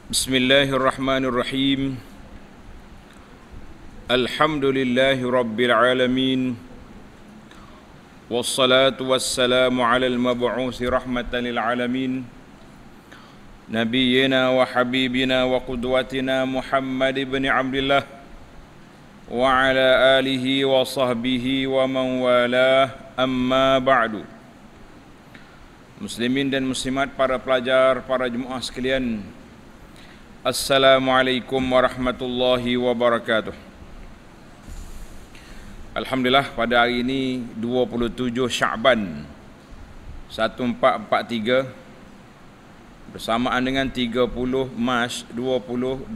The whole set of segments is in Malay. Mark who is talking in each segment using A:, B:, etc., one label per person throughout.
A: Bismillahirrahmanirrahim. Alhamdulillahi rabbil alamin. Wassalatu wassalamu ala al-mab'uthi rahmatan lil alamin. Nabiyyina wa habibina wa qudwatina Muhammad ibn Abdullah wa ala alihi wa sahbihi wa man walah, amma ba'du. Muslimin dan muslimat, para pelajar, para jemaah sekalian, Assalamualaikum warahmatullahi wabarakatuh. Alhamdulillah, pada hari ini 27 Sya'ban 1443 bersamaan dengan 30 Mac 2022.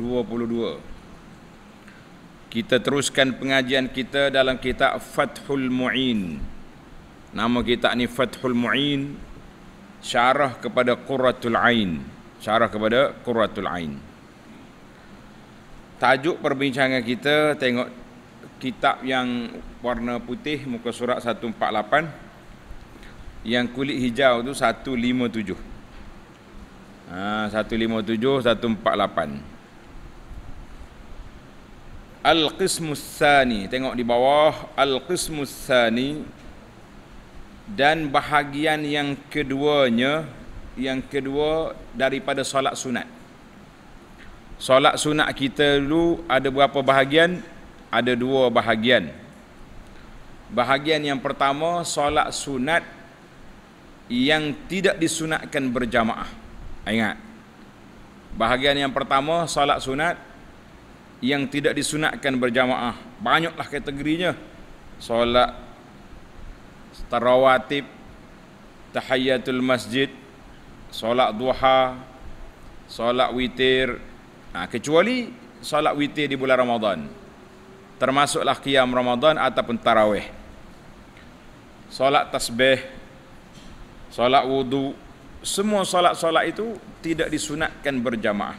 A: Kita teruskan pengajian kita dalam kitab Fathul Mu'in. Nama kitab ni Fathul Mu'in, syarah kepada Qurratul Ain. Syarah kepada Qurratul Ain. Tajuk perbincangan kita, tengok kitab yang warna putih, muka surat 148. Yang kulit hijau tu 157. 157, 148. Al-Qismus Tsani, tengok di bawah, Al-Qismus Tsani, dan bahagian yang keduanya, yang kedua daripada solat sunat. Solat sunat kita dulu ada berapa bahagian? Ada dua bahagian. Bahagian yang pertama, solat sunat yang tidak disunatkan berjamaah. Ingat, bahagian yang pertama, solat sunat yang tidak disunatkan berjamaah. Banyaklah kategorinya. Solat tarawatib, tahiyatul masjid, solat duha, solat witir, kecuali solat witir di bulan Ramadan, termasuklah qiyam Ramadan ataupun tarawih. Solat tasbih, solat wudu, semua solat-solat itu tidak disunatkan berjamaah.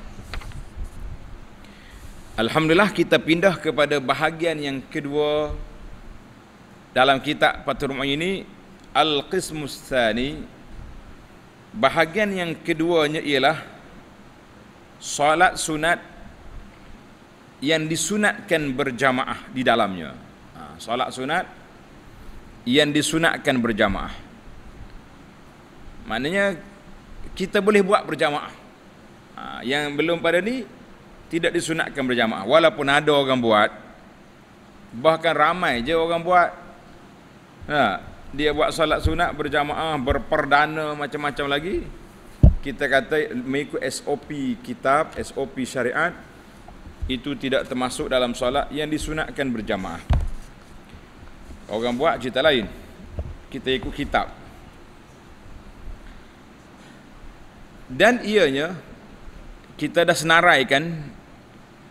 A: Alhamdulillah, kita pindah kepada bahagian yang kedua dalam kitab Fathul Mu'in ini, Al-Qismus Tsani. Bahagian yang keduanya ialah solat sunat yang disunatkan berjamaah di dalamnya. Solat sunat yang disunatkan berjamaah, maknanya kita boleh buat berjamaah. Yang belum pada ni tidak disunatkan berjamaah, walaupun ada orang buat, bahkan ramai je orang buat. Dia buat solat sunat berjamaah, berperdana, macam-macam lagi. Kita kata mengikut SOP kitab, SOP syariat, itu tidak termasuk dalam solat yang disunatkan berjamaah. Orang buat cerita lain, kita ikut kitab. Dan ianya, kita dah senaraikan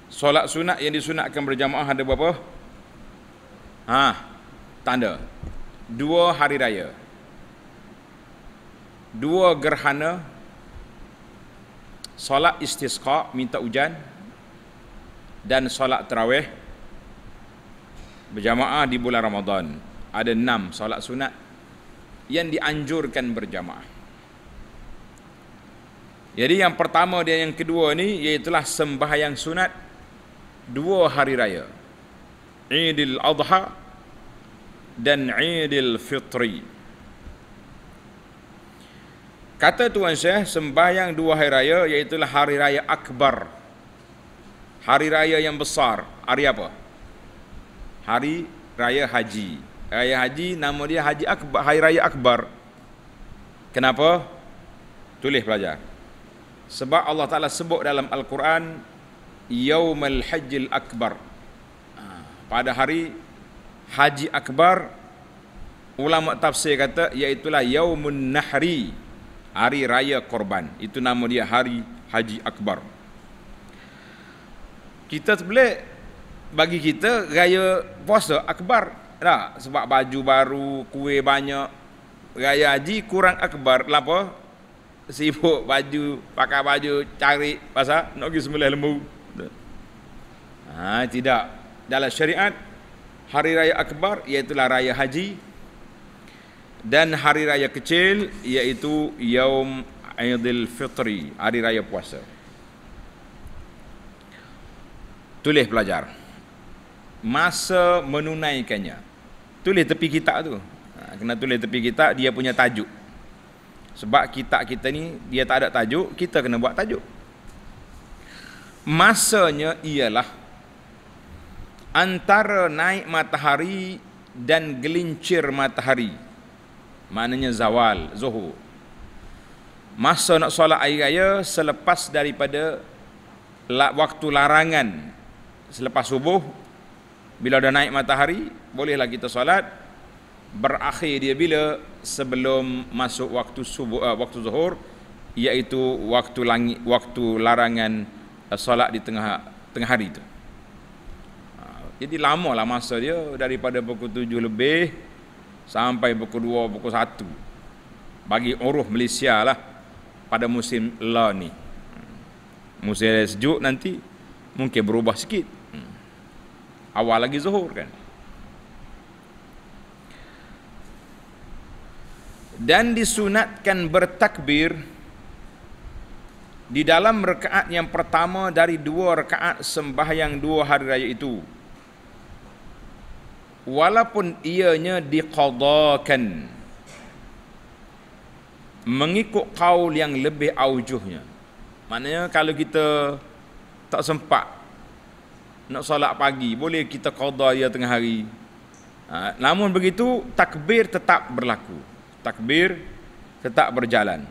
A: solat sunat yang disunatkan berjamaah ada berapa? Tanda. 2 hari raya, 2 gerhana, solat istisqa, minta hujan, dan solat tarawih berjamaah di bulan Ramadan. Ada 6 solat sunat yang dianjurkan berjamaah. Jadi yang pertama dan yang kedua ni iaitulah sembahyang sunat 2 hari raya, Idul Adha dan Idul Fitri. Kata Tuan Syekh, sembahyang 2 hari raya iaitulah hari raya akbar, hari raya yang besar. Hari apa? Hari raya haji. Raya haji, nama dia Haji Akbar, hari raya akbar. Kenapa? Tulis pelajar. Sebab Allah Ta'ala sebut dalam Al-Quran, Yaumul Hajjil Akbar, pada hari haji akbar. Ulama tafsir kata iaitulah Yaumun Nahri, hari raya korban. Itu nama dia, hari haji akbar. Kita sebelah, bagi kita raya puasa akbar tak? Sebab baju baru, kuih banyak. Raya haji kurang akbar. Kenapa? Sibuk baju, pakai baju, cari pasal nak pergi sembelih lembu. Tidak. Dalam syariat, hari raya akbar iaitulah raya haji, dan hari raya kecil iaitu Yaum Idul Fitri, hari raya puasa. Tulis pelajar. Masa menunaikannya. Tulis tepi kitab tu. Kena tulis tepi kitab, dia punya tajuk. Sebab kitab kita ni, dia tak ada tajuk, kita kena buat tajuk. Masanya ialah antara naik matahari dan gelincir matahari. Maknanya zawal, zuhur. Masa nak solat air raya selepas daripada waktu larangan, selepas subuh, bila dah naik matahari, bolehlah kita solat. Berakhir dia bila? Sebelum masuk waktu subuh, waktu zuhur, iaitu waktu larangan solat di tengah hari itu. Jadi lamalah masa dia, daripada pukul 7 lebih sampai pukul 2, pukul 1. Bagi uruh Malaysia lah pada musim la ni. Musim sejuk nanti mungkin berubah sikit. Awal lagi zuhur kan. Dan disunatkan bertakbir di dalam rakaat yang pertama dari 2 rakaat sembahyang 2 hari raya itu, walaupun ianya diqadakan, mengikut qaul yang lebih aujuhnya. Maknanya kalau kita tak sempat nak solat pagi, boleh kita qada dia tengah hari. Namun begitu, takbir tetap berlaku. Takbir tetap berjalan.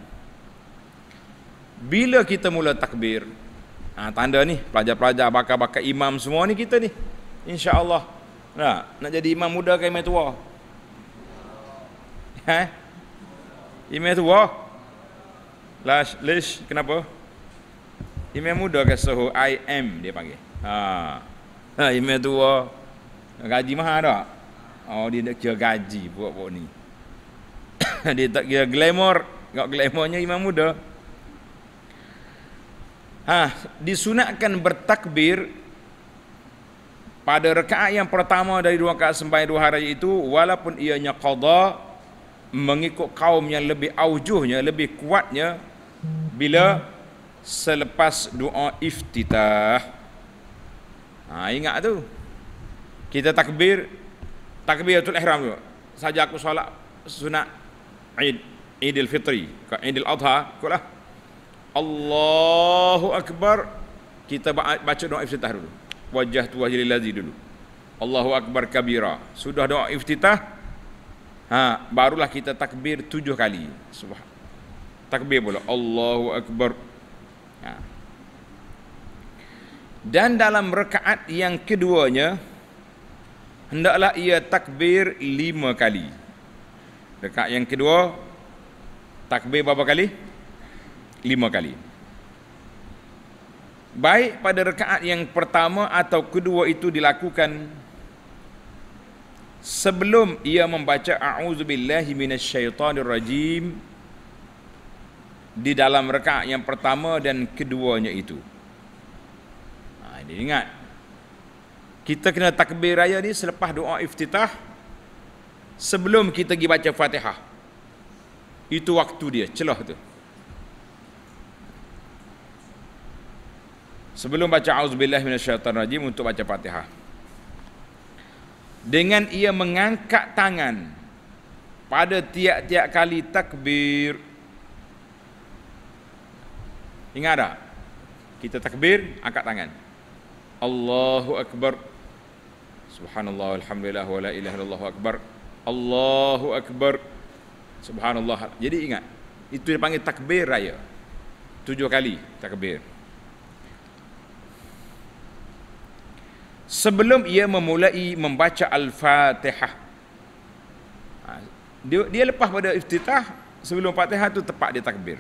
A: Bila kita mula takbir, tanda ni, pelajar-pelajar bakal-bakal imam semua ni kita ni, insya-Allah. Nak jadi imam muda ke imam tua? Imam tua? Lish, kenapa? Imam muda ke suhu IM dia panggil. Imam tua gaji mahal tak? Oh, dia nak kira gaji buat ni. Dia tak kira glamour, enggak glamournya imam muda. Disunatkan bertakbir pada rakaat yang pertama dari 2 rakaat sembahyang 2 hari itu, walaupun ianya qada, mengikut kaum yang lebih aujuhnya, lebih kuatnya, bila selepas doa iftitah. Ingat tu, kita takbiratul ihram tu. Saja aku solat sunat Idul Fitri, Idul Adha, kulah Allahu Akbar, kita baca doa iftitah dulu. Wajjahtu wajhi lillazi dulu. Allahu Akbar kabira. Sudah doa iftitah, barulah kita takbir 7 kali. Takbir pula Allahu Akbar. Dan dalam rakaat yang keduanya, hendaklah ia takbir 5 kali. Rakaat yang kedua, takbir berapa kali? 5 kali. Baik pada rakaat yang pertama atau kedua itu dilakukan sebelum ia membaca a'udzubillahi minasyaitonirrajim di dalam rakaat yang pertama dan keduanya itu. Ini ingat, kita kena takbir raya ni selepas doa iftitah, sebelum kita pergi baca Fatihah. Itu waktu dia, celah tu. Sebelum baca auzubillahi minasyaitonirrajim untuk baca Fatihah. Dengan ia mengangkat tangan pada tiap-tiap kali takbir. Ingat tak? Kita takbir, angkat tangan. Allahu Akbar. Subhanallah, alhamdulillah, wa la ilaha illallah akbar. Allahu Akbar. Subhanallah. Jadi ingat, itu dipanggil takbir raya. 7 kali takbir. Sebelum ia memulai membaca Al-Fatihah. Dia lepas pada iftitah, sebelum Fatihah tu tepat dia takbir.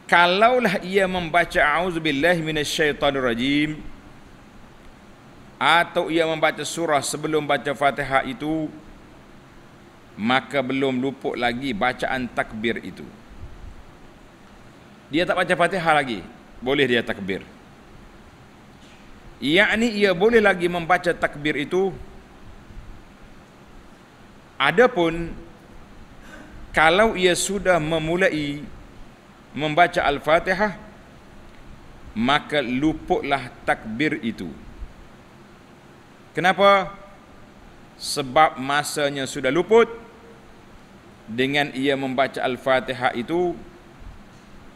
A: Kalaulah ia membaca a'udzubillahi minasyaitonirrajim, atau ia membaca surah sebelum baca Fatihah itu, maka belum luput lagi bacaan takbir itu. Dia tak baca Fatihah lagi, boleh dia takbir. Yakni ia boleh lagi membaca takbir itu. Adapun kalau ia sudah memulai membaca Al-Fatihah, maka luputlah takbir itu. Kenapa? Sebab masanya sudah luput dengan ia membaca Al-Fatihah itu,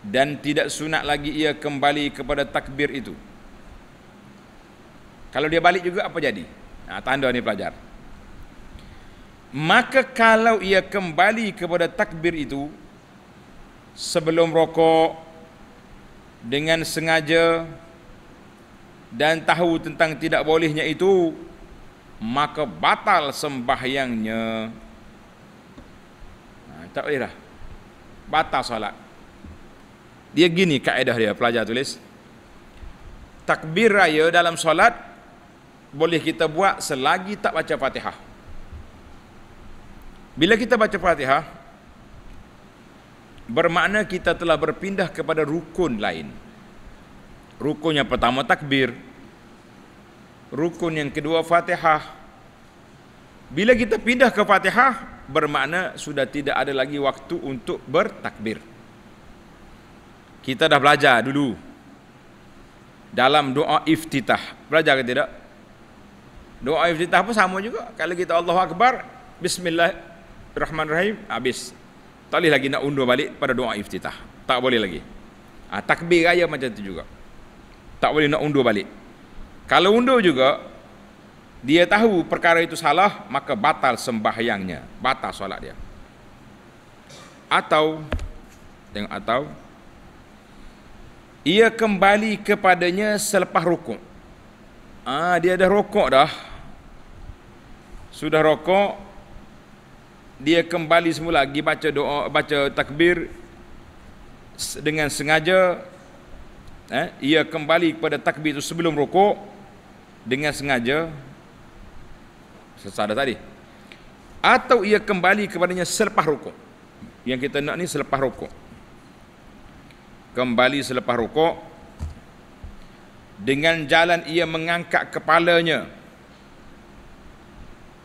A: dan tidak sunat lagi ia kembali kepada takbir itu. Kalau dia balik juga apa jadi? Tanda ni pelajar. Maka kalau ia kembali kepada takbir itu sebelum rokok dengan sengaja dan tahu tentang tidak bolehnya itu, maka batal sembahyangnya. Tak boleh dah, batal solat. Dia gini kaedah dia, pelajar tulis. Takbir raya dalam solat boleh kita buat selagi tak baca Fatihah. Bila kita baca Fatihah, bermakna kita telah berpindah kepada rukun lain. Rukun yang pertama takbir, rukun yang kedua Fatihah. Bila kita pindah ke Fatihah, bermakna sudah tidak ada lagi waktu untuk bertakbir. Kita dah belajar dulu dalam doa iftitah. Belajar ke tidak? Doa iftitah pun sama juga. Kalau kita Allahu Akbar, Bismillahirrahmanirrahim, habis. Tak boleh lagi nak undur balik pada doa iftitah. Tak boleh lagi. Takbir raya macam tu juga. Tak boleh nak undur balik. Kalau undur juga, dia tahu perkara itu salah, maka batal sembahyangnya, batal solat dia. Atau ia kembali kepadanya selepas rukuk. Dia dah rokok dah. Sudah rokok, dia kembali semula lagi baca doa, baca takbir dengan sengaja. Ia kembali kepada takbir itu sebelum rokok dengan sengaja, sesadar tadi. Atau ia kembali kepadanya selepas rokok. Yang kita nak ni selepas rokok. Kembali selepas rokok dengan jalan ia mengangkat kepalanya,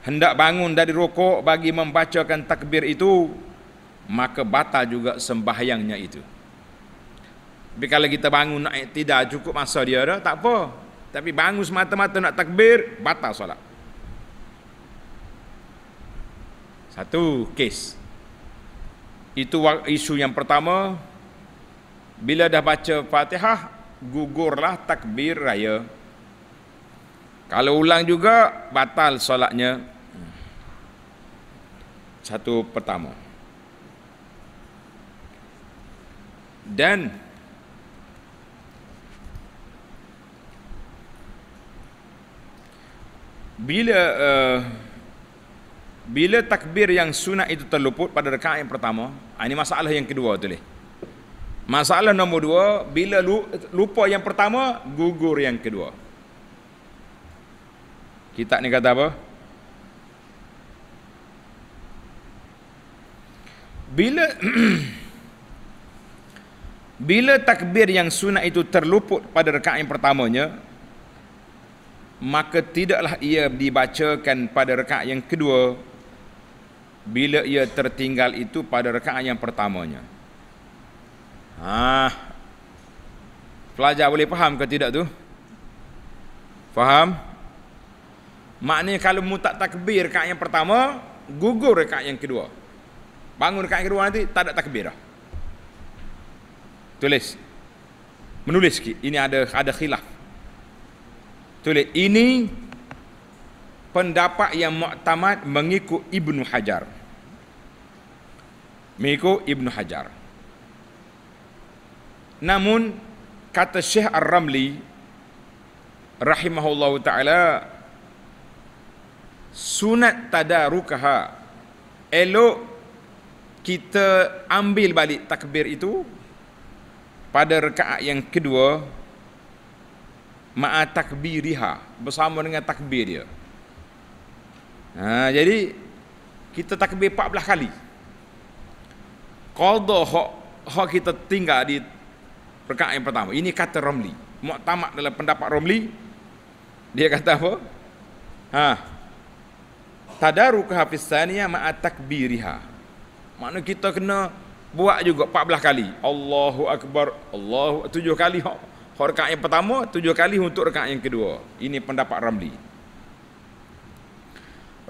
A: hendak bangun dari rokok bagi membacakan takbir itu, maka batal juga sembahyangnya itu. Tapi kalau kita bangun nak tidak cukup masa dia dah, tak apa. Tapi bangun semata-mata nak takbir, batal solat. Satu kes. Itu isu yang pertama. Bila dah baca Fatihah, gugurlah takbir raya. Kalau ulang juga, batal solatnya. Satu pertama. Dan bila takbir yang sunat itu terluput pada rakaat yang pertama, ini masalah yang kedua tu leh. Masalah nombor dua, bila lupa yang pertama, gugur yang kedua. Kitab ni kata apa? Bila takbir yang sunat itu terluput pada rakaat yang pertamanya, maka tidaklah ia dibacakan pada rakaat yang kedua bila ia tertinggal itu pada rakaat yang pertamanya. Pelajar boleh faham ke tidak tu? Faham? Maknanya kalau mu tak takbir rakaat yang pertama, gugur rakaat yang kedua. Bangun rakaat yang kedua nanti tak ada takbir dah. Tulis. Menulis sikit. Ini ada khilaf. Tulis. Ini pendapat yang muktamad mengikut Ibnu Hajar. Mengikut Ibnu Hajar. Namun kata Syekh Ar-Ramli rahimahullahu taala, sunat tadarukaha, elok kita ambil balik takbir itu pada rakaat yang kedua ma'a takbiriha, bersama dengan takbir dia. Jadi kita takbir 14 kali. Qadha hak kita tinggal di rakaat yang pertama. Ini kata Ramli. Muktamad dalam pendapat Ramli, dia kata apa? Tadarukha fis tsaniyah ma'a takbiriha. Maknanya kita kena buat juga 14 kali. Allahu Akbar, 7 kali hak Rakaat yang pertama 7 kali untuk rakaat yang kedua. Ini pendapat Ramli.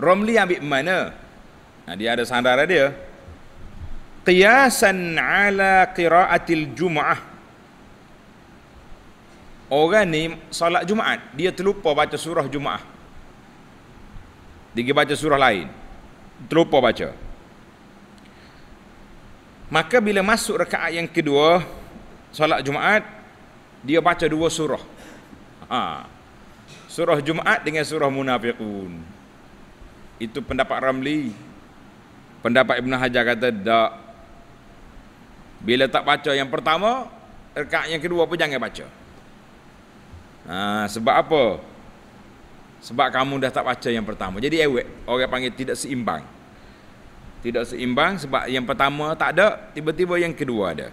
A: Ramli ambil mana? Nah, dia ada sandaran dia. Qiyasan ala qiraatil Jum'ah. Orang ni solat Jumaat, dia terlupa baca surah Jumaat. Dia baca surah lain, terlupa baca. Maka bila masuk rakaat yang kedua solat Jumaat, dia baca 2 surah. Surah Jumaat dengan surah Munafiqun. Itu pendapat Ramli. Pendapat Ibn Hajar kata tak. Bila tak baca yang pertama, rakaat yang kedua pun jangan baca. Sebab apa? Sebab kamu dah tak baca yang pertama. Jadi ewek, orang panggil tidak seimbang. Tidak seimbang sebab yang pertama tak ada, tiba-tiba yang kedua ada.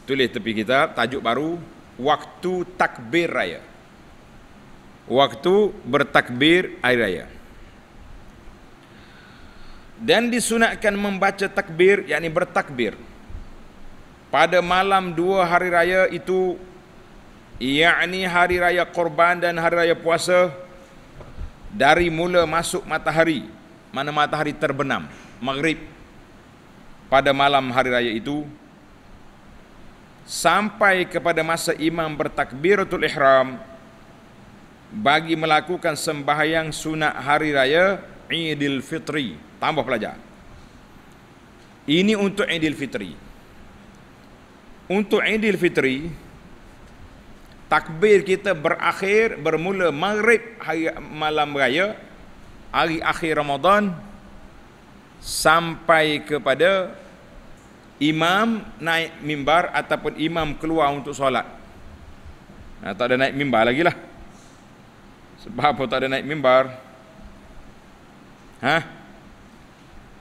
A: Tulis tepi kitab, tajuk baru, waktu takbir raya. Waktu bertakbir hari raya. Dan disunatkan membaca takbir, yakni bertakbir, pada malam 2 hari raya itu, yakni hari raya Korban dan hari raya puasa, dari mula masuk matahari, mana matahari terbenam, maghrib, pada malam hari raya itu, sampai kepada masa imam bertakbiratul ihram, bagi melakukan sembahyang sunat hari raya Idul Fitri. Tambah pelajar. Ini untuk Idul Fitri. Untuk Idul Fitri, takbir kita berakhir bermula maghrib hari malam raya, hari akhir Ramadan, sampai kepada imam naik mimbar ataupun imam keluar untuk solat. Tak ada naik mimbar lagi lah. Sebab apa tak ada naik mimbar?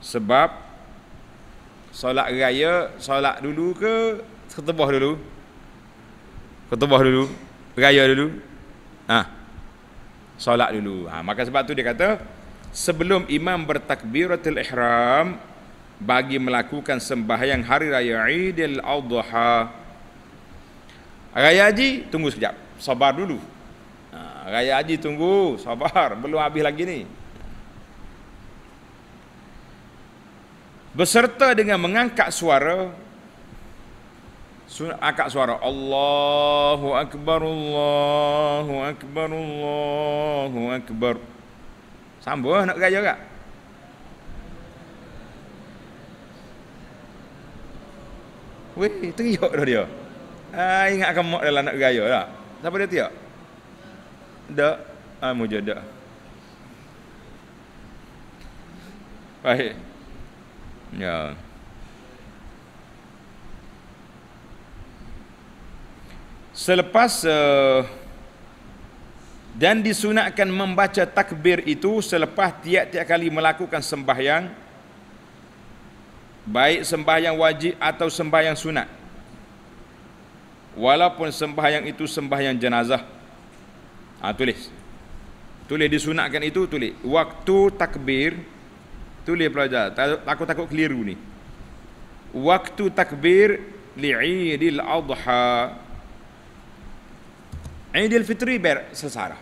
A: Sebab solat raya, solat dulu ke ketebah dulu? Ketebah dulu, raya dulu. Solat dulu. Maka sebab tu dia kata, sebelum imam bertakbiratul ihram, bagi melakukan sembahyang hari raya Idul Adha. Raya haji tunggu sekejap, sabar dulu. Raya haji tunggu, sabar, belum habis lagi ni. Beserta dengan mengangkat suara, angkat suara Allahu Akbar, Allahu Akbar, Allahu Akbar. Sambung nak raya tak? Weh, teriak dah dia. Ingatkan mak dalam nak raya tak? Siapa dia teriak? Tak. Mujadah. Baik. Ya. Selepas dan disunatkan membaca takbir itu selepas tiap-tiap kali melakukan sembahyang, baik sembahyang wajib atau sembahyang sunat, walaupun sembahyang itu sembahyang jenazah. Tulis disunatkan itu, tulis waktu takbir. Tulis pelajar, takut keliru ni. Waktu takbir li'idil adha, Idul Fitri bersesara,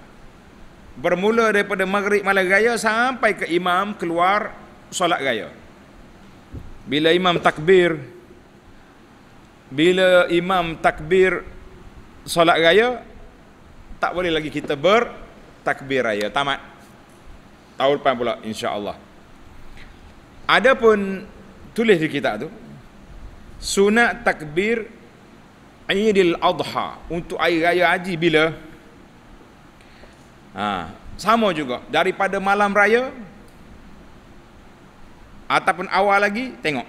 A: bermula daripada maghrib malam raya sampai ke imam keluar solat raya. Bila imam takbir solat raya, tak boleh lagi kita bertakbir raya. Tamat. Tahun depan pula insya-Allah. Adapun tulis di kitab tu, sunat takbir Idul Adha untuk hari raya haji bila? Sama juga, daripada malam raya ataupun awal lagi, tengok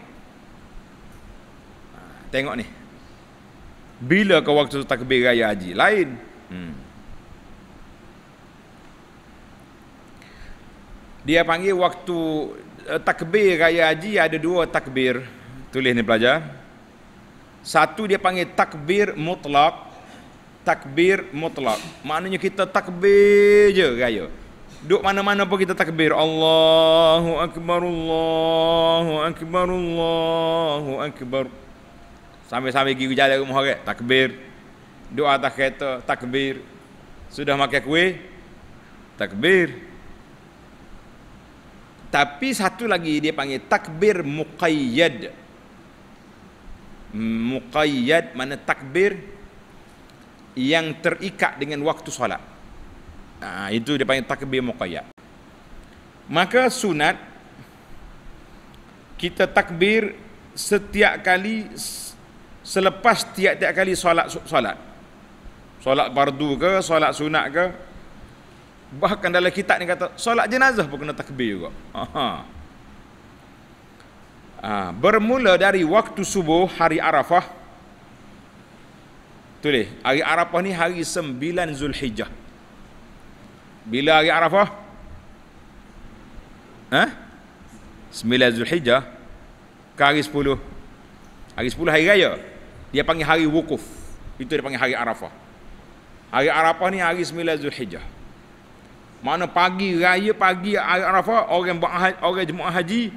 A: ni, bila ke waktu takbir raya haji lain. Dia panggil waktu takbir raya haji ada 2 takbir. Tulis ni pelajar. Satu dia panggil takbir mutlak. Takbir mutlak maknanya kita takbir je raya, Duk mana-mana pun kita takbir. Allahu Akbar, Allahu Akbar, Allahu Akbar. Sampai-sampai pergi jalan rumah orang, takbir. Duk atas kereta, takbir. Sudah makan kuih, takbir. Tapi satu lagi dia panggil takbir muqayyad. Muqayyad mana takbir yang terikat dengan waktu solat. Itu dia panggil takbir muqayyad. Maka sunat kita takbir setiap kali selepas tiap-tiap kali solat fardu ke, solat sunat ke. Bahkan dalam kitab ni kata solat jenazah pun kena takbir juga. Bermula dari waktu subuh hari Arafah. Tulis, hari Arafah ni hari 9 Zulhijjah. Bila hari Arafah? 9 Zulhijjah ke hari 10? Hari 10 hari raya. Dia panggil hari wukuf. Itu dia panggil hari Arafah. Hari Arafah ni hari 9 Zulhijjah. Mana pagi raya, pagi hari Arafah, orang jemaah haji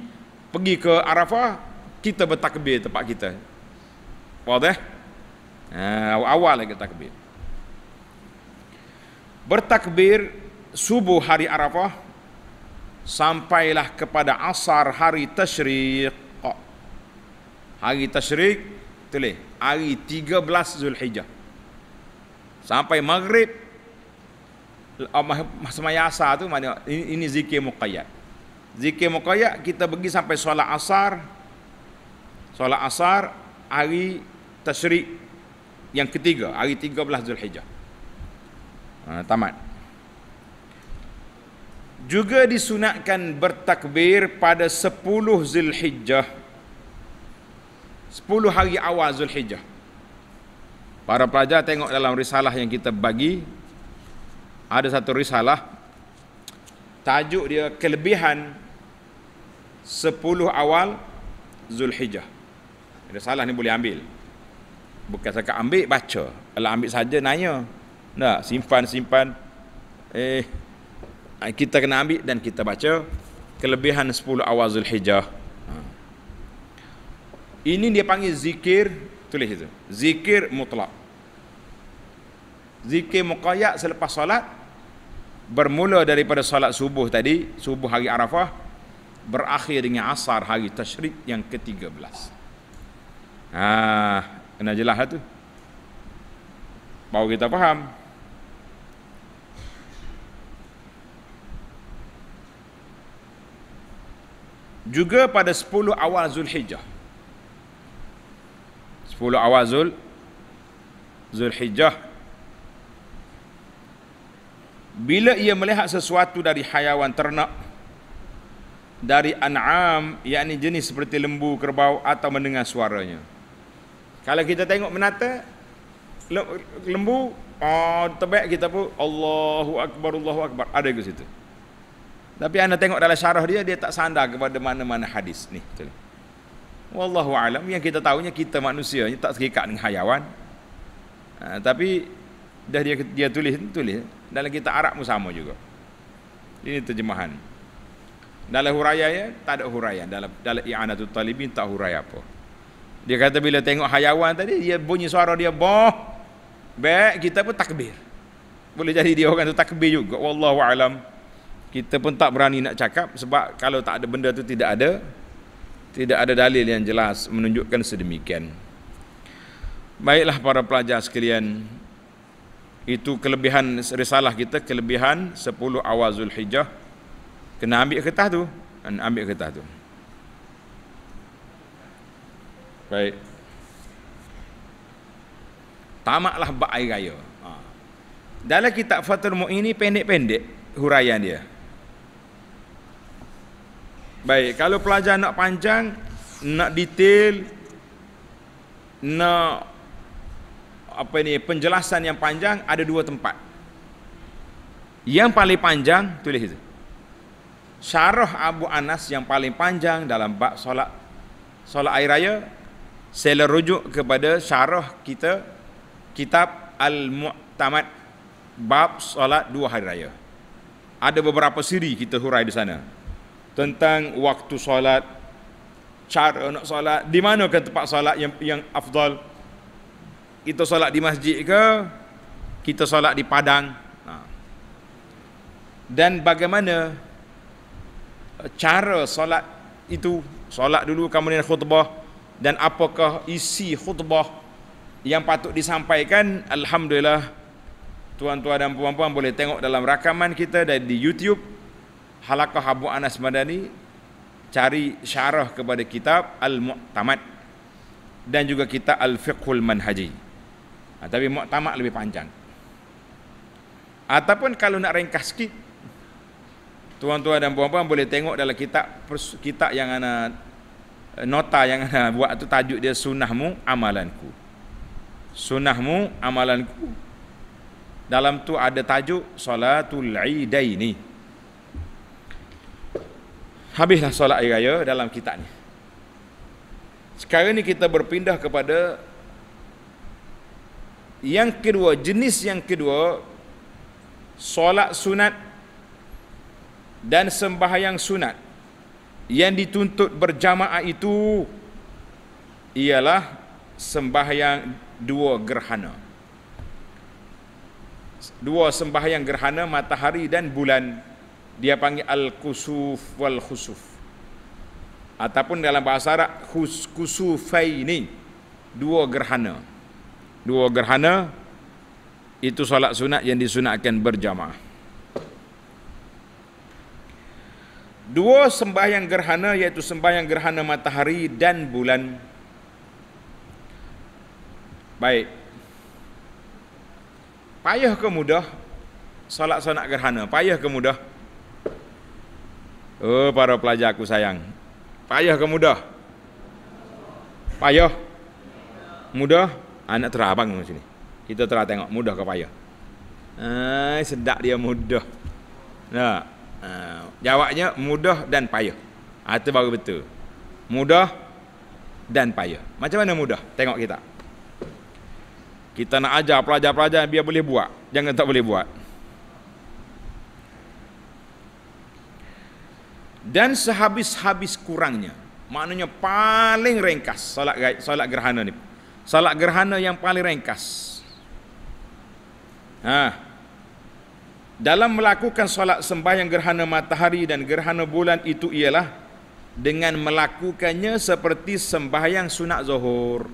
A: pergi ke Arafah, kita bertakbir tempat kita. Wadah? Awal lagi takbir. Bertakbir subuh hari Arafah sampailah kepada asar hari Tasyriq. Hari Tasyriq, tulis, hari 13 Zulhijjah. Sampai maghrib, semaya asar tu mana ini zikir muqayyad. Zikir muqayyad kita pergi sampai solat asar. Solat asar hari Tasyriq yang ketiga, hari 13 Zulhijjah. Tamat. Juga disunatkan bertakbir pada 10 Zulhijjah. 10 hari awal Zulhijjah. Para pelajar tengok dalam risalah yang kita bagi, ada satu risalah, tajuk dia kelebihan 10 awal Zulhijjah. Risalah ni boleh ambil. Bukan sekadar ambil, baca. Kalau ambil saja nanya. Tak, simpan. Kita kena ambil dan kita baca kelebihan 10 awal Zulhijjah. Ini dia panggil zikir, tulis itu. Zikir mutlak. Zikir muqayyad selepas solat bermula daripada solat subuh tadi, subuh hari Arafah, berakhir dengan asar hari Tasyriq yang ke-13. Kena jelas tu. Baru kita faham. Juga pada 10 awal Zulhijjah. 10 awal Zulhijjah. Bila ia melihat sesuatu dari hayawan ternak, dari an'am, yakni jenis seperti lembu, kerbau, atau mendengar suaranya. Kalau kita tengok menata lembu, terbaik kita pun Allahu Akbar, ada ke situ. Tapi anda tengok dalam syarah dia tak sandar kepada mana-mana hadis ni. Wallahu alam, yang kita tahunya kita manusia tak terikat dengan hayawan. Tapi dah dia tulis dalam kitab Arab pun sama juga. Ini terjemahan. Dalam huraian tak ada huraian, dalam i'anatul talibin tak huraian apa. Dia kata bila tengok hayawan tadi, dia bunyi suara dia baik, kita pun takbir. Boleh jadi dia orang tu takbir juga. Wallahu alam. Kita pun tak berani nak cakap, sebab kalau tak ada benda tu tidak ada dalil yang jelas menunjukkan sedemikian. Baiklah para pelajar sekalian, itu kelebihan risalah kita, kelebihan 10 awal Zulhijjah. Kena ambil kertas tu, Baik. Tamatlah bab air raya. Dalam kitab Fathul Mu'in ni pendek-pendek huraian dia. Baik, kalau pelajar nak panjang, nak detail, nak penjelasan yang panjang, ada 2 tempat. Yang paling panjang, tulis itu. Syarah Abu Anas yang paling panjang dalam bab solat air raya, saya rujuk kepada syarah kita kitab Al-Mu'tamad bab solat 2 hari raya. Ada beberapa siri kita hurai di sana tentang waktu solat, cara nak solat, di mana ke tempat solat yang afdal. Kita solat di masjid ke, kita solat di padang. Dan bagaimana cara solat itu, solat dulu kemudian khutbah, dan apakah isi khutbah yang patut disampaikan. Alhamdulillah, tuan-tuan dan puan-puan boleh tengok dalam rakaman kita dan di YouTube Halaqah Abu Anas Madani, cari syarah kepada kitab Al-Mu'tamad dan juga kitab Al-Fiqhul Manhaji. Tapi Mu'tamad lebih panjang. Ataupun kalau nak ringkas sikit, tuan-tuan dan puan-puan boleh tengok dalam kitab yang ana nota yang ana buat tu, tajuk dia Sunnahmu Amalanku. Sunnahmu Amalanku. Dalam tu ada tajuk Salatul Idaini. Habislah solat hari raya dalam kitab ni. Sekarang ni kita berpindah kepada yang kedua, jenis yang kedua, solat sunat dan sembahyang sunat yang dituntut berjamaah itu ialah sembahyang dua gerhana. Dua sembahyang gerhana matahari dan bulan. Dia panggil al-kusuf wal khusuf. Ataupun dalam bahasa Arab kusufaini, dua gerhana. Dua gerhana itu solat sunat yang disunatkan berjamaah. Dua sembahyang gerhana iaitu sembahyang gerhana matahari dan bulan. Baik. Payah ke mudah solat sunat gerhana? Payah ke mudah? Oh, para pelajar aku sayang. Payah ke mudah? Payah? Mudah? Anak terabang di sini. Kita terang tengok mudah ke payah. Sedap dia mudah. Nah, jawabnya mudah dan payah. Itu baru betul. Mudah dan payah. Macam mana mudah? Tengok kita. Kita nak ajar pelajar-pelajar biar boleh buat. Jangan tak boleh buat. Dan sehabis-habis kurangnya, maknanya paling ringkas solat gerhana ni. Solat gerhana yang paling ringkas. Dalam melakukan solat sembahyang gerhana matahari dan gerhana bulan itu ialah dengan melakukannya seperti sembahyang sunat zuhur.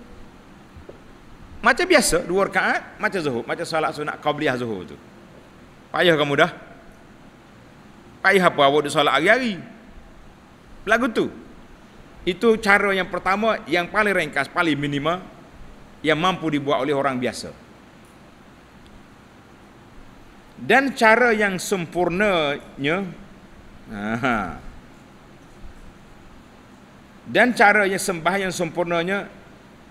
A: Macam biasa, 2 rakaat macam zuhur, macam solat sunat qabliyah zuhur tu. Payah ke mudah? Payah apa awak duk solat hari-hari? Lagu tu. Itu cara yang pertama, yang paling ringkas, paling minima, yang mampu dibuat oleh orang biasa. Dan cara yang sempurnanya, dan cara yang sembahyang sempurnanya,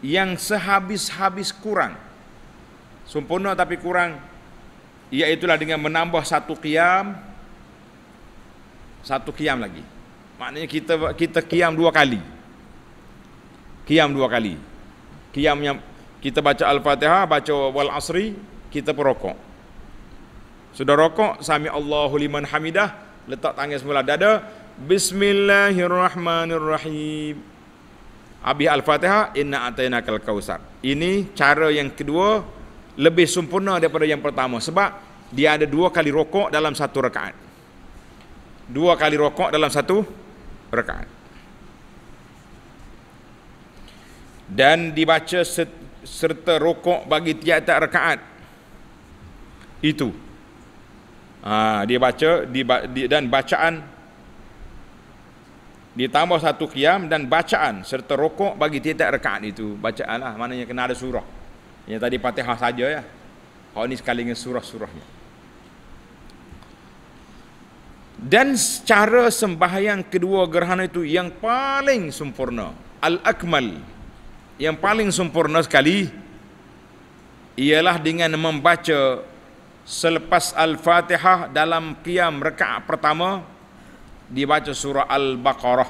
A: yang sehabis-habis kurang, sempurna tapi kurang, iaitulah dengan menambah satu qiyam lagi. Maknanya kita qiyam 2 kali. Qiyam 2 kali. Qiyam yang kita baca Al-Fatihah, baca wal asri, kita pun rokok. Sudah rokok, sami Allahu liman hamidah, letak tangan semula dada, bismillahirrahmanirrahim. Habis Al-Fatihah, inna atainakal kausar. Ini cara yang kedua, lebih sempurna daripada yang pertama, sebab dia ada 2 kali rokok dalam 1 rakaat. 2 kali rokok dalam 1 rakaat. Dan dibaca serta rokok bagi tiap-tiap rakaat. Itu. Dia baca dan bacaan ditambah 1 qiyam dan bacaan serta rokok bagi tiap-tiap rakaat itu. Bacaan lah, maknanya kena ada surah. Yang tadi Fatihah saja ya. Kalau ni sekali dengan surah-surahnya. Dan cara sembahyang kedua gerhana itu yang paling sempurna, al-akmal, yang paling sempurna sekali, ialah dengan membaca selepas Al-Fatihah dalam qiyam rakaat pertama, dibaca surah Al-Baqarah.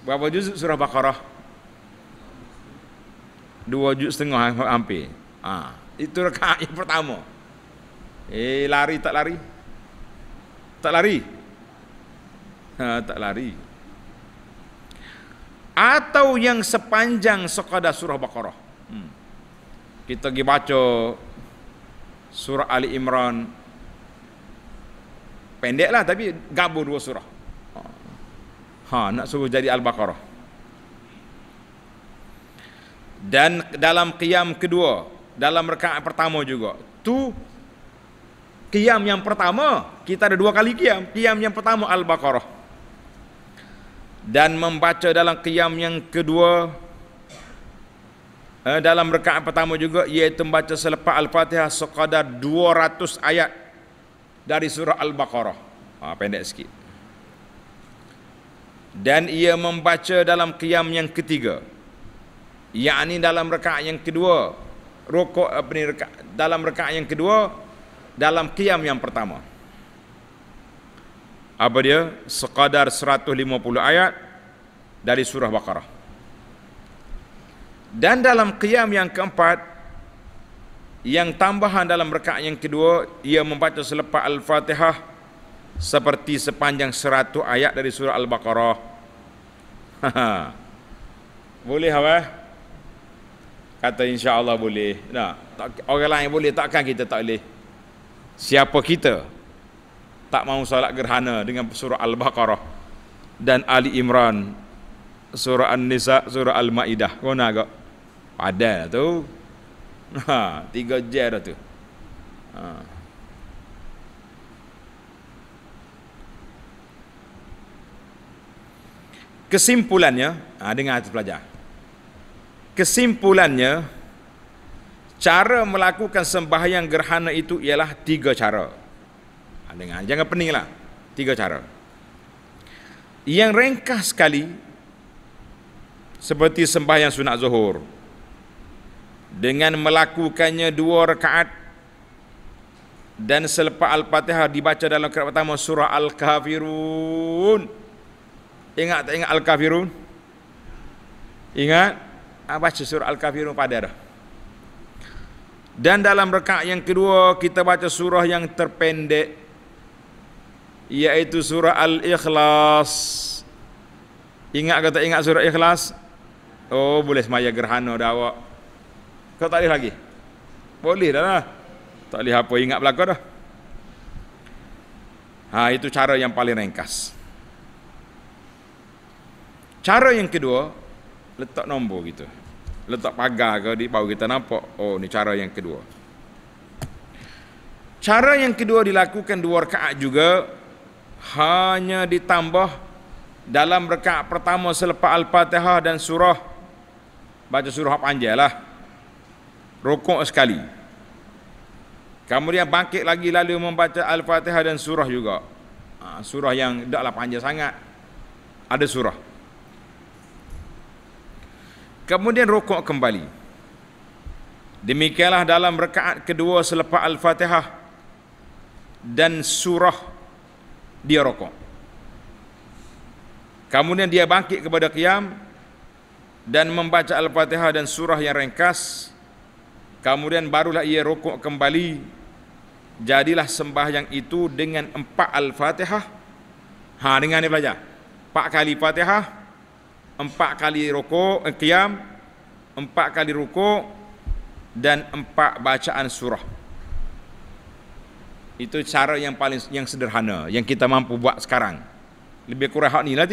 A: Berapa juz surah Baqarah? 2,5 juz hampir. Itu rakaat yang pertama. Lari tak lari? Tak lari? Tak lari. Atau yang sepanjang sekadar surah Baqarah. Kita pergi baca surah Ali Imran. Pendek lah tapi gabung dua surah. Nak suruh jadi Al-Baqarah. Dan dalam qiyam kedua, dalam rakaat pertama juga. Tu qiyam yang pertama, kita ada dua kali qiyam. Qiyam yang pertama Al-Baqarah. Dan membaca dalam qiyam yang kedua, dalam rakaat pertama juga, iaitu membaca selepas Al-Fatihah sekadar 200 ayat dari surah Al-Baqarah. Pendek sikit. Dan ia membaca dalam qiyam yang ketiga, yakni dalam rakaat yang kedua, dalam rakaat yang kedua, dalam qiyam yang pertama. Apa dia? Sekadar 150 ayat dari surah Baqarah. Dan dalam qiyam yang keempat, yang tambahan dalam rakaat yang kedua, ia membaca selepas Al-Fatihah seperti sepanjang 100 ayat dari surah Al-Baqarah. Boleh apa? Kata insya-Allah boleh. Orang lain boleh, takkan kita tak boleh? Siapa kita tak mau solat gerhana dengan surah Al-Baqarah dan Ali Imran, surah An-Nisa, surah Al-Maidah? Kau nak agak padan tu. 3 jam dah tu. Kesimpulannya, dengar tu pelajar. Kesimpulannya, cara melakukan sembahyang gerhana itu ialah 3 cara. Dengar, jangan peninglah. 3 cara. Yang ringkas sekali, seperti sembahyang sunat zuhur, dengan melakukannya 2 rakaat, dan selepas Al-Fatihah dibaca dalam rakaat pertama surah Al-Kafirun. Ingat tak ingat Al-Kafirun? Ingat? Baca surah Al-Kafirun pada dah. Dan dalam rakaat yang kedua kita baca surah yang terpendek, iaitu surah Al-Ikhlas. Ingat ke tak ingat surah Ikhlas? Oh, boleh semaya gerhana dah awak. Kau tak boleh lagi? Boleh dah lah. Tak boleh apa, ingat belakang dah. Itu cara yang paling ringkas. Cara yang kedua, letak nombor gitu. Letak pagar ke di bawah, kita nampak, oh ni cara yang kedua. Cara yang kedua dilakukan 2 rakaat juga, hanya ditambah dalam rakaat pertama selepas Al-Fatihah dan surah, baca surah panjang lah, rukuk sekali. Kemudian bangkit lagi lalu membaca Al-Fatihah dan surah juga. Surah yang taklah panjang sangat, ada surah. Kemudian rukuk kembali. Demikianlah dalam rakaat kedua selepas Al-Fatihah dan surah, dia rukuk. Kemudian dia bangkit kepada qiyam dan membaca Al-Fatihah dan surah yang ringkas. Kemudian barulah ia rukuk kembali. Jadilah sembahyang itu dengan 4 Al-Fatihah. Dengan ni belajar. 4 kali Fatihah, 4 kali rukuk, qiyam, 4 kali rukuk, dan 4 bacaan surah. Itu cara yang paling sederhana yang kita mampu buat sekarang. Lebih kurang hak ni lah.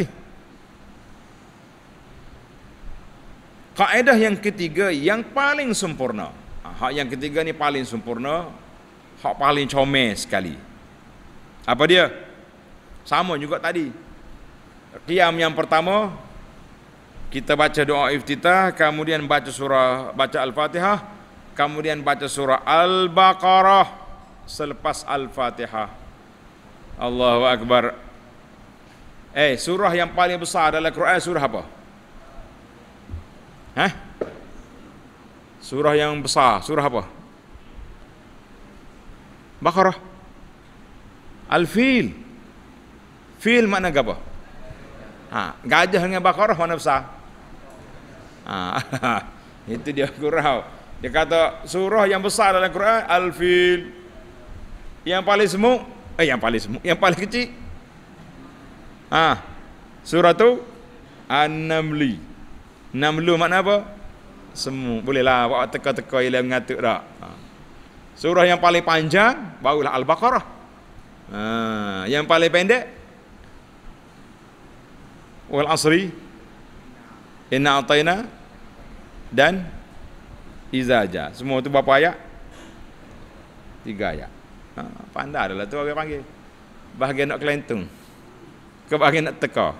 A: Kaedah yang ketiga yang paling sempurna. Hak yang ketiga ni paling sempurna, hak paling comel sekali. Apa dia? Sama juga tadi. Qiyam yang pertama, kita baca doa iftitah, kemudian baca Al-Fatihah, kemudian baca surah Al-Baqarah selepas Al-Fatihah. Allahu Akbar. Surah yang paling besar dalam Quran surah apa? Surah yang besar, surah apa? Baqarah. Al-Fil. Fil makna apa? Gajah dengan Baqarah mana besar? Itu dia gurau. Dia kata surah yang besar dalam Quran Al-Fil. Yang paling semuk, yang paling kecil. Surah tu An-Namli. Namlu makna apa? Semut. Bolehlah awak teka-teka ialah mengatuk dak. Surah yang paling panjang barulah Al-Baqarah. Yang paling pendek Wal Asri, Inna A'tayna dan Izaja. Semua tu berapa ayat? 3 ayat. Pandai adalah tu orang panggil. Bahagian nak kelentung. Ke bahagian nak teka.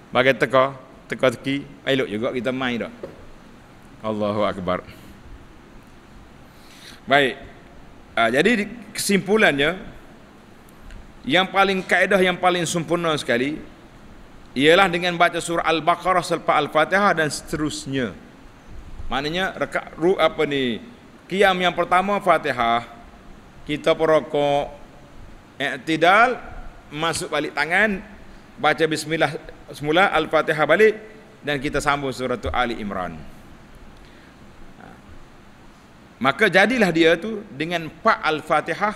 A: Bahagian teka-teki, elok juga kita main dah. Allahu Akbar. Baik. Jadi kesimpulannya, kaedah yang paling sempurna sekali ialah dengan baca surah Al-Baqarah selepas Al-Fatihah dan seterusnya. Maknanya qiyam yang pertama Fatihah, kita perokok, i'tidal, masuk balik tangan, baca bismillah semula, Al-Fatihah balik, dan kita sambung surah Ali Imran. Maka jadilah dia tu dengan 4 Al-Fatihah,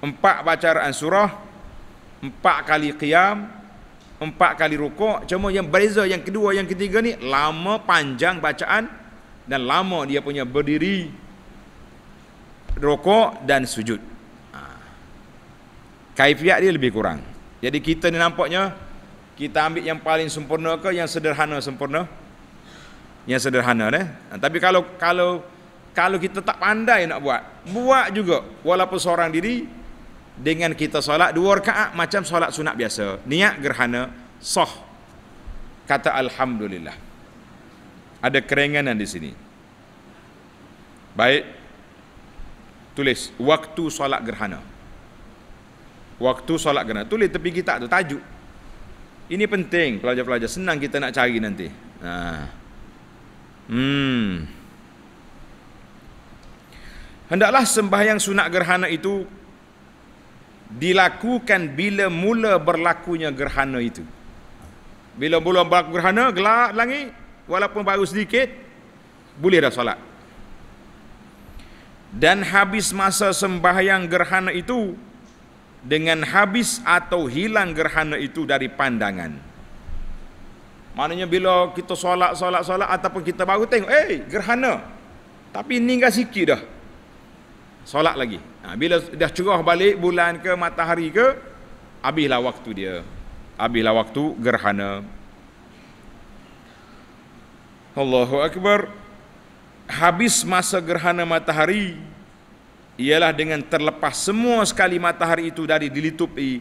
A: 4 bacaan surah, 4 kali qiyam, 4 kali rukuk. Cuma yang beza yang kedua, yang ketiga ni lama panjang bacaan dan lama dia punya berdiri, rukuk dan sujud. Kaifiat dia lebih kurang. Jadi kita ni nampaknya kita ambil yang paling sempurna ke yang sederhana sempurna? Yang sederhana tapi kalau kita tak pandai nak buat juga walaupun seorang diri, dengan kita solat 2 rakaat macam solat sunat biasa, niat gerhana sah, kata alhamdulillah. Ada keringanan di sini. Baik, tulis waktu solat gerhana. Waktu solat gerhana, tulis tepi kita tu tajuk. Ini penting, pelajar-pelajar, senang kita nak cari nanti. Hendaklah sembahyang sunat gerhana itu dilakukan bila mula berlakunya gerhana itu. Bila mula berlaku gerhana, gelap langit, walaupun baru sedikit, boleh dah solat. Dan habis masa sembahyang gerhana itu dengan habis atau hilang gerhana itu dari pandangan. Maknanya bila kita solat ataupun kita baru tengok, gerhana, tapi tinggal sikit dah, solat lagi. Bila dah cerah balik bulan ke matahari ke, habislah waktu dia, habislah waktu gerhana. Allahu Akbar. Habis masa gerhana matahari ialah dengan terlepas semua sekali matahari itu dari dilitupi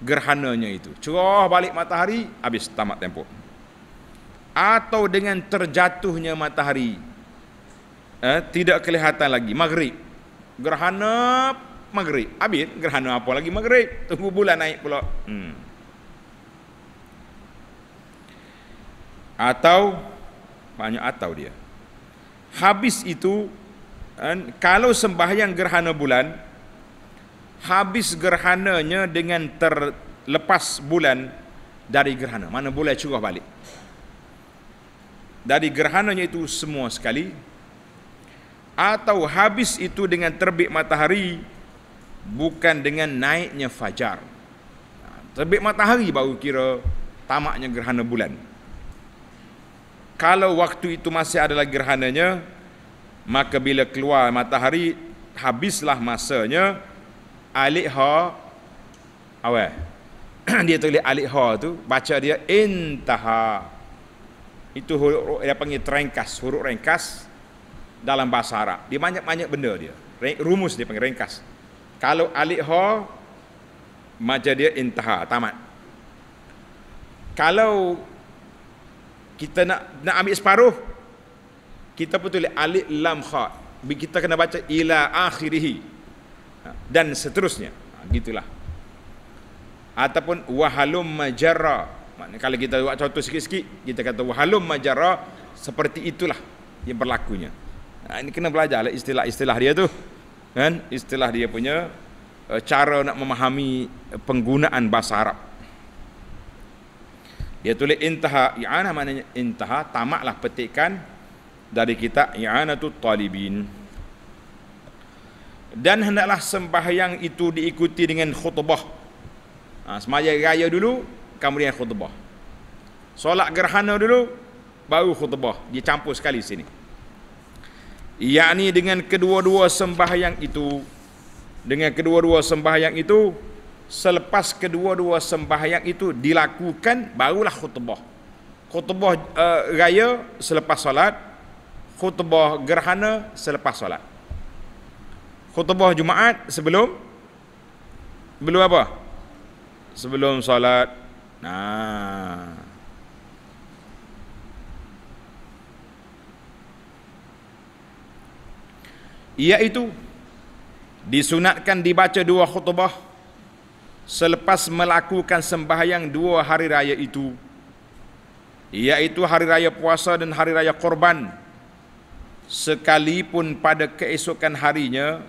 A: gerhananya itu. Cerah balik matahari, habis, tamat tempoh. Atau dengan terjatuhnya matahari, tidak kelihatan lagi, maghrib. Gerhana maghrib, habis gerhana apa lagi maghrib, tunggu bulan naik pula. Atau banyak atau dia habis itu, kalau sembahyang gerhana bulan, habis gerhananya dengan terlepas bulan dari gerhana, mana bulan curah balik dari gerhananya itu semua sekali. Atau habis itu dengan terbit matahari, bukan dengan naiknya fajar. Terbit matahari baru kira tamaknya gerhana bulan. Kalau waktu itu masih ada lagi gerhananya, maka bila keluar matahari, habislah masanya. Alih-ha, awal dia tulis alih-ha tu, baca dia intaha. Itu huruf dia panggil terengkas, huruf ringkas dalam bahasa Arab. Dia banyak-banyak benda dia. Rumus dia panggil ringkas. Kalau alih-ha, macam dia intaha, tamat. Kalau kita nak ambil separuh, kita pun tulis alif lam kha. Kita kena baca ila akhirih dan seterusnya. Gitulah. Ataupun wahalum majarra. Maknanya kalau kita buat contoh sikit-sikit, kita kata wahalum majarra, seperti itulah yang berlakunya. Ini kena belajar lah istilah-istilah dia tu, kan? Istilah dia punya cara nak memahami penggunaan bahasa Arab. Dia tulis intaha, i'anah maknanya intaha, tamatlah petikan dari kitab I'anatut Talibin. Dan hendaklah sembahyang itu diikuti dengan khutbah. Sembahyang raya dulu, kemudian khutbah. Solat gerhana dulu, baru khutbah. Dia campur sekali sini. Yakni dengan kedua-dua sembahyang itu, selepas kedua-dua sembahyang itu dilakukan, barulah khutbah. Khutbah raya selepas solat, khutbah gerhana selepas solat. Khutbah Jumaat sebelum apa? Sebelum solat. Iaitu disunatkan dibaca 2 khutbah selepas melakukan sembahyang 2 hari raya itu, iaitu hari raya puasa dan hari raya korban, sekalipun pada keesokan harinya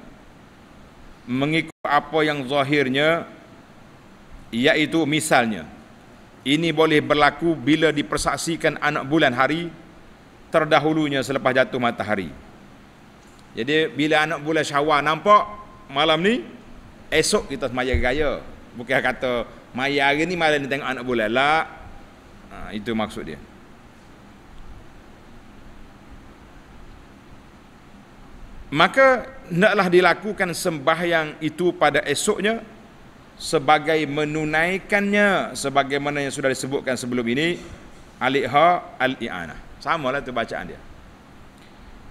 A: mengikut apa yang zahirnya, iaitu misalnya ini boleh berlaku bila dipersaksikan anak bulan hari terdahulunya selepas jatuh matahari. Jadi bila anak bulan Syawal nampak malam ni, esok kita sembahyang raya. Bukan kata maya hari ni malam ni tengok anak bulan lah. Itu maksud dia. Maka hendaklah dilakukan sembahyang itu pada esoknya sebagai menunaikannya sebagaimana yang sudah disebutkan sebelum ini, alaiha al-i'anah. Samalah tu bacaan dia.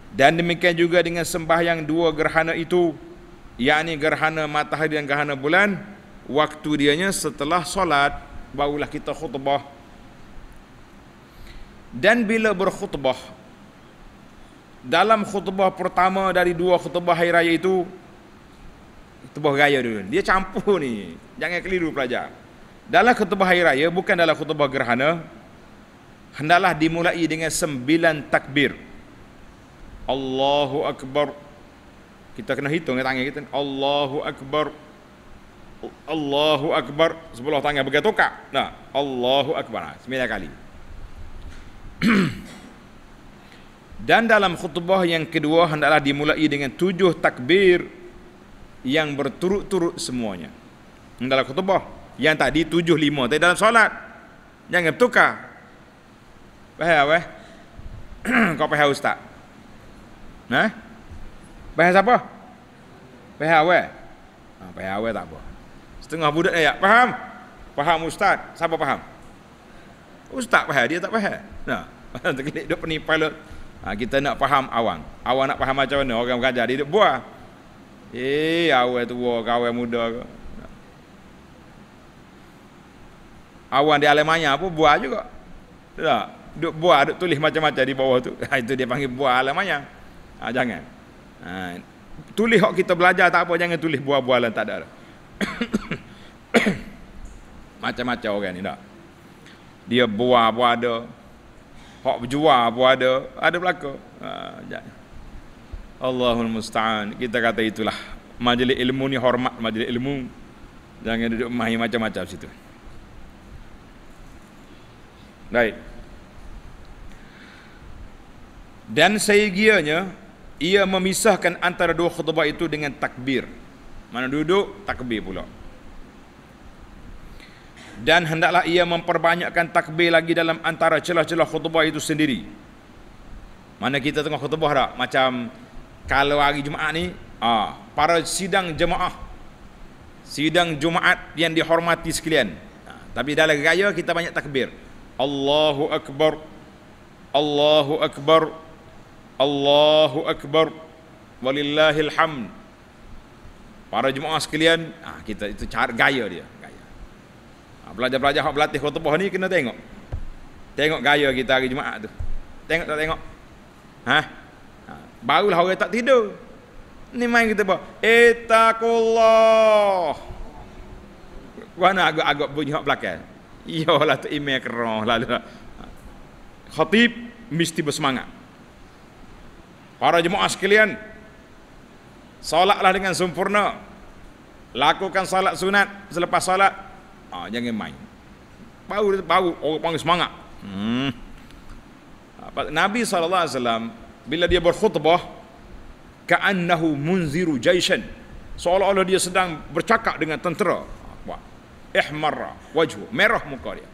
A: Dan demikian juga dengan sembahyang 2 gerhana itu, yakni gerhana matahari dan gerhana bulan, waktu dianya setelah solat, barulah kita khutbah. Dan bila berkhutbah, dalam khutbah pertama dari 2 khutbah hari raya itu, khutbah raya dulu, dia campur ni, jangan keliru pelajar. Dalam khutbah hari raya, bukan dalam khutbah gerhana, hendaklah dimulai dengan 9 takbir. Allahu Akbar. Kita kena hitung tangan kita. Allahu Akbar. Allahu Akbar. 10 tangan bergetukak. Nah, Allahu Akbar. 9 kali. Dan dalam khutbah yang kedua hendaklah dimulai dengan 7 takbir yang berturut-turut semuanya. Dalam khutbah yang tadi 7, 5. Tapi dalam solat jangan bertukar. Faham apa? Kau faham ustaz? Faham siapa? Faham awal? Faham awal tak apa. Setengah budak ni ya, faham? Faham ustaz? Siapa faham? Ustaz faham, dia tak faham. Terkelik duk penipai. Kita nak faham awang. Awang nak faham macam mana orang mengajar dia duk buah. Awal tua ke awal muda ke. Awang di Alemanya pun buah juga. Tak? Duk buah, duk tulis macam-macam di bawah tu. Itu dia panggil buah Alemanya. Jangan. Tulis hak kita belajar tak apa, jangan tulis buah-bualan tak ada. Macam-macam orang ni tak. Dia buah pun ada. Hak berjual pun ada belaka. Allahul musta'an. Kita kata itulah. Majlis ilmu ni hormat majlis ilmu. Jangan duduk main macam-macam situ. Baik. Dan seigianya ia memisahkan antara 2 khutbah itu dengan takbir. Mana duduk, takbir pula. Dan hendaklah ia memperbanyakkan takbir lagi dalam antara celah-celah khutbah itu sendiri. Mana kita tengah khutbah tak? Macam kalau hari Jumaat ni, para sidang jemaah, sidang Jumaat yang dihormati sekalian. Tapi dalam raya kita banyak takbir. Allahu Akbar, Allahu Akbar, Allahu Akbar, walillahil hamd. Para jemaah sekalian, kita itu cara gaya dia. Pelajar-pelajar yang berlatih khutbah ni kena tengok. Tengok gaya kita hari Jumaat tu. Tengok tak tengok? Barulah orang tak tidur. Ni main kita buat Ittaqullah. Mana agak-agak bunyi hak belakang. Iyalah tu email kerah lalu. Khatib mesti bersemangat. Para jemaah sekalian, solatlah dengan sempurna. Lakukan solat sunat selepas solat. Jangan main. Baru orang panggil semangat. Nabi SAW bila dia berkhutbah, ka'annahu munziru jaishan. Seolah-olah dia sedang bercakap dengan tentera. Ihmarra wajhu, merah muka dia.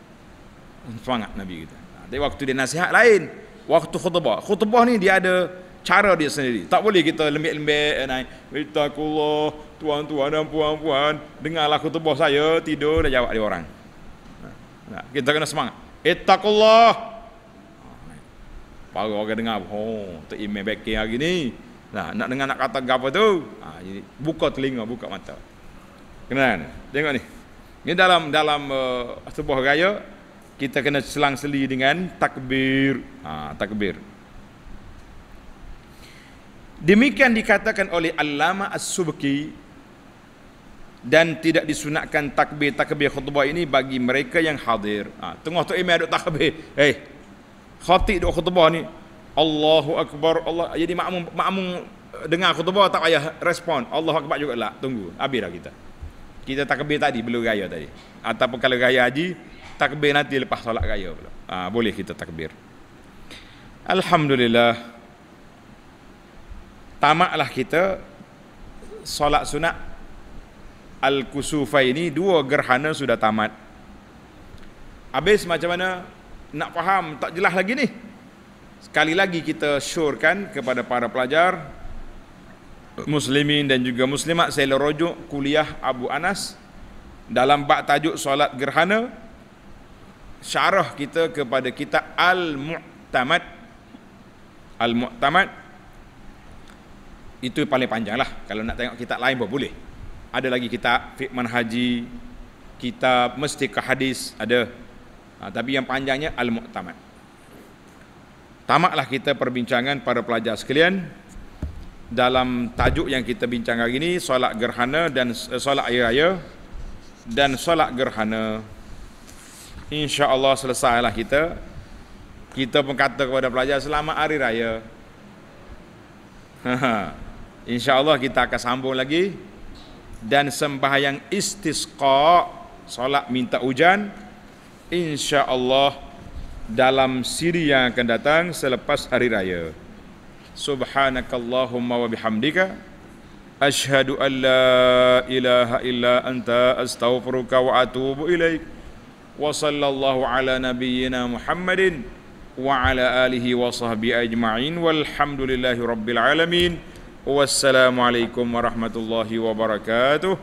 A: Semangat Nabi kita. Tapi waktu dia nasihat lain. Waktu khutbah. Khutbah ni dia ada cara dia sendiri. Tak boleh kita lembek-lembek naik. Ittaqullah, tuan-tuan dan puan-puan, dengarlah khutbah saya, tidur dah jawab dia orang. Kita kena semangat. Ittaqullah. Baru orang dengar, oh, Tok Imam Bekir hari ni. Nak dengar nak kata apa tu? Jadi buka telinga, buka mata. Kenal? Tengok ni. Ini dalam sebuah raya kita kena selang-seli dengan takbir. Takbir. Demikian dikatakan oleh Allama As-Subki, dan tidak disunatkan takbir khutbah ini bagi mereka yang hadir. Tengah Tok Imam duk takbir. Khatib duk khutbah ni, Allahu Akbar, Allah. Jadi makmum dengar khutbah tak payah respon. Allahu Akbar juga lah. Tunggu. Habis dah kita. Kita takbir tadi belum raya tadi. Ataupun kalau raya haji, takbir nanti lepas solat raya pula. Boleh kita takbir. Alhamdulillah. Tamatlah kita solat sunat Al-Kusufai ini, 2 gerhana sudah tamat. Habis macam mana nak faham, tak jelas lagi ni. Sekali lagi kita syorkan kepada para pelajar muslimin dan juga muslimat, saya rujuk kuliah Abu Anas dalam bab tajuk solat gerhana, syarah kita kepada kitab Al-Mu'tamad. Al-Mu'tamad itu paling panjang lah. Kalau nak tengok kitab lain pun boleh. Ada lagi kitab fiqh manhaji, kitab mestika hadis ada. Tapi yang panjangnya Al-Mu'tamad. Tamatlah kita perbincangan para pelajar sekalian dalam tajuk yang kita bincang hari ini, solat gerhana dan solat hari raya dan solat gerhana. InsyaAllah selesailah kita. Kita pun kata kepada pelajar selamat hari raya. InsyaAllah kita akan sambung lagi. Dan sembahyang istisqa, solat minta hujan, InsyaAllah dalam siri yang akan datang selepas hari raya. Subhanakallahumma wa bihamdika asyhadu an la ilaha illa anta astaghfiruka wa atubu ilaik. Wa sallallahu ala nabiyyina Muhammadin wa ala alihi wa sahbihi ajma'in walhamdulillahi rabbil alamin. Wassalamualaikum warahmatullahi wabarakatuh.